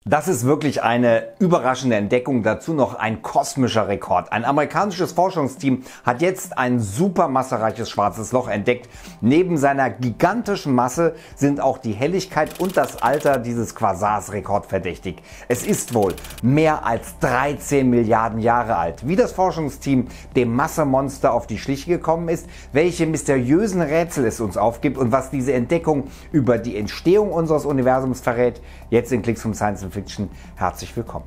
Das ist wirklich eine überraschende Entdeckung, dazu noch ein kosmischer Rekord. Ein amerikanisches Forschungsteam hat jetzt ein supermassereiches schwarzes Loch entdeckt. Neben seiner gigantischen Masse sind auch die Helligkeit und das Alter dieses Quasars rekordverdächtig. Es ist wohl mehr als 13 Milliarden Jahre alt. Wie das Forschungsteam dem Massemonster auf die Schliche gekommen ist, welche mysteriösen Rätsel es uns aufgibt und was diese Entdeckung über die Entstehung unseres Universums verrät, jetzt in Klicks from Science & Fiction. Herzlich willkommen.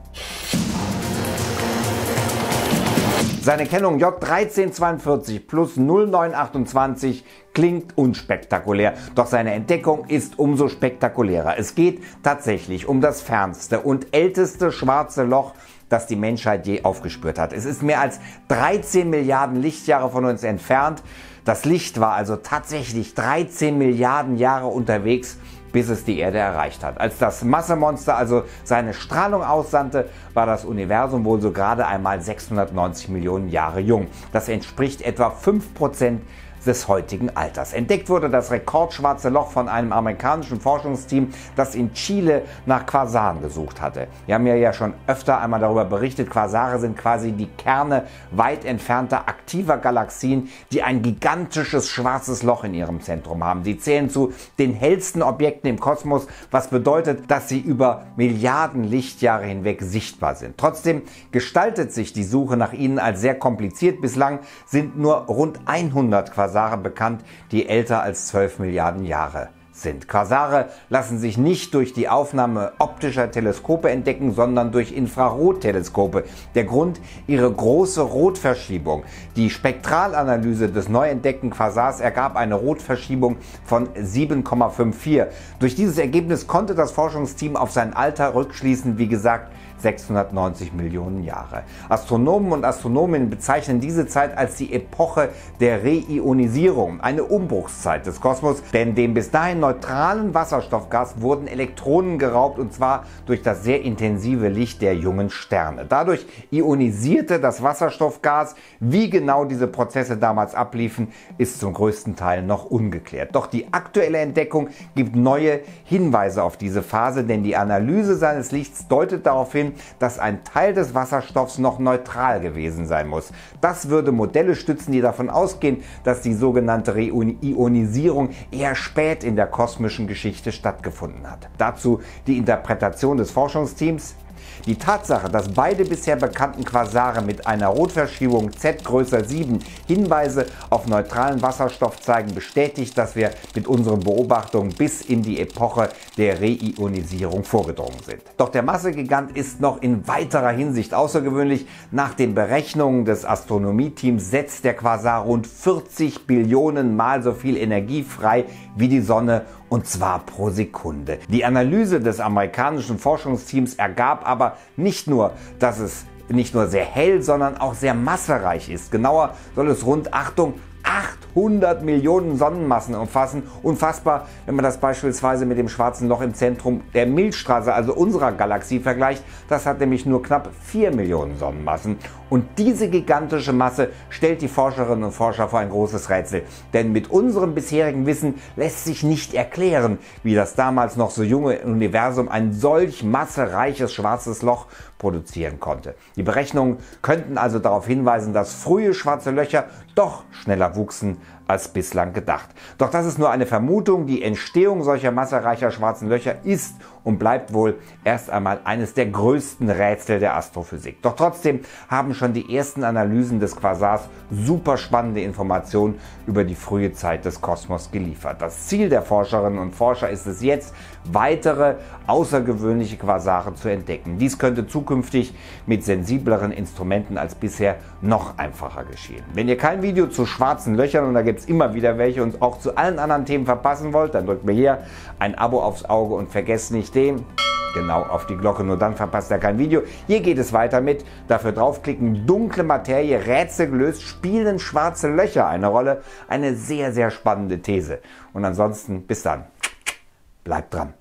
Seine Kennung J1342 plus 0928 klingt unspektakulär, doch seine Entdeckung ist umso spektakulärer. Es geht tatsächlich um das fernste und älteste schwarze Loch, das die Menschheit je aufgespürt hat. Es ist mehr als 13 Milliarden Lichtjahre von uns entfernt. Das Licht war also tatsächlich 13 Milliarden Jahre unterwegs, bis es die Erde erreicht hat. Als das Massemonster also seine Strahlung aussandte, war das Universum wohl so gerade einmal 690 Millionen Jahre jung. Das entspricht etwa 5% des heutigen Alters. Entdeckt wurde das rekordschwarze Loch von einem amerikanischen Forschungsteam, das in Chile nach Quasaren gesucht hatte. Wir haben ja schon öfter einmal darüber berichtet, Quasare sind quasi die Kerne weit entfernter aktiver Galaxien, die ein gigantisches schwarzes Loch in ihrem Zentrum haben. Sie zählen zu den hellsten Objekten im Kosmos, was bedeutet, dass sie über Milliarden Lichtjahre hinweg sichtbar sind. Trotzdem gestaltet sich die Suche nach ihnen als sehr kompliziert. Bislang sind nur rund 100 Quasare bekannt, die älter als 12 Milliarden Jahre sind. Quasare lassen sich nicht durch die Aufnahme optischer Teleskope entdecken, sondern durch Infrarotteleskope. Der Grund: ihre große Rotverschiebung. Die Spektralanalyse des neu entdeckten Quasars ergab eine Rotverschiebung von 7,54. Durch dieses Ergebnis konnte das Forschungsteam auf sein Alter rückschließen, wie gesagt, 690 Millionen Jahre. Astronomen und Astronominnen bezeichnen diese Zeit als die Epoche der Reionisierung, eine Umbruchszeit des Kosmos, denn dem bis dahin neutralen Wasserstoffgas wurden Elektronen geraubt, und zwar durch das sehr intensive Licht der jungen Sterne. Dadurch ionisierte das Wasserstoffgas. Wie genau diese Prozesse damals abliefen, ist zum größten Teil noch ungeklärt. Doch die aktuelle Entdeckung gibt neue Hinweise auf diese Phase, denn die Analyse seines Lichts deutet darauf hin, dass ein Teil des Wasserstoffs noch neutral gewesen sein muss. Das würde Modelle stützen, die davon ausgehen, dass die sogenannte Reionisierung eher spät in der kosmischen Geschichte stattgefunden hat. Dazu die Interpretation des Forschungsteams. Die Tatsache, dass beide bisher bekannten Quasare mit einer Rotverschiebung Z größer 7 Hinweise auf neutralen Wasserstoff zeigen, bestätigt, dass wir mit unseren Beobachtungen bis in die Epoche der Reionisierung vorgedrungen sind. Doch der Massegigant ist noch in weiterer Hinsicht außergewöhnlich. Nach den Berechnungen des Astronomieteams setzt der Quasar rund 40 Billionen Mal so viel Energie frei wie die Sonne, und zwar pro Sekunde. Die Analyse des amerikanischen Forschungsteams ergab aber nicht nur, dass es nicht nur sehr hell, sondern auch sehr massereich ist. Genauer soll es rund, Achtung, 800 Millionen Sonnenmassen umfassen. Unfassbar, wenn man das beispielsweise mit dem schwarzen Loch im Zentrum der Milchstraße, also unserer Galaxie, vergleicht. Das hat nämlich nur knapp 4 Millionen Sonnenmassen. Und diese gigantische Masse stellt die Forscherinnen und Forscher vor ein großes Rätsel. Denn mit unserem bisherigen Wissen lässt sich nicht erklären, wie das damals noch so junge Universum ein solch massereiches schwarzes Loch produzieren konnte. Die Berechnungen könnten also darauf hinweisen, dass frühe schwarze Löcher doch schneller wuchsen als bislang gedacht. Doch das ist nur eine Vermutung. Die Entstehung solcher massereicher schwarzen Löcher ist und bleibt wohl erst einmal eines der größten Rätsel der Astrophysik. Doch trotzdem haben schon die ersten Analysen des Quasars super spannende Informationen über die frühe Zeit des Kosmos geliefert. Das Ziel der Forscherinnen und Forscher ist es jetzt, weitere außergewöhnliche Quasare zu entdecken. Dies könnte zukünftig mit sensibleren Instrumenten als bisher noch einfacher geschehen. Wenn ihr kein Video zu schwarzen Löchern, und da gibt es immer wieder welche, und auch zu allen anderen Themen verpassen wollt, dann drückt mir hier ein Abo aufs Auge und vergesst nicht genau auf die Glocke, nur dann verpasst ihr kein Video. Hier geht es weiter mit, dafür draufklicken, dunkle Materie, Rätsel gelöst, spielen schwarze Löcher eine Rolle. Eine sehr, sehr spannende These. Und ansonsten bis dann, bleibt dran.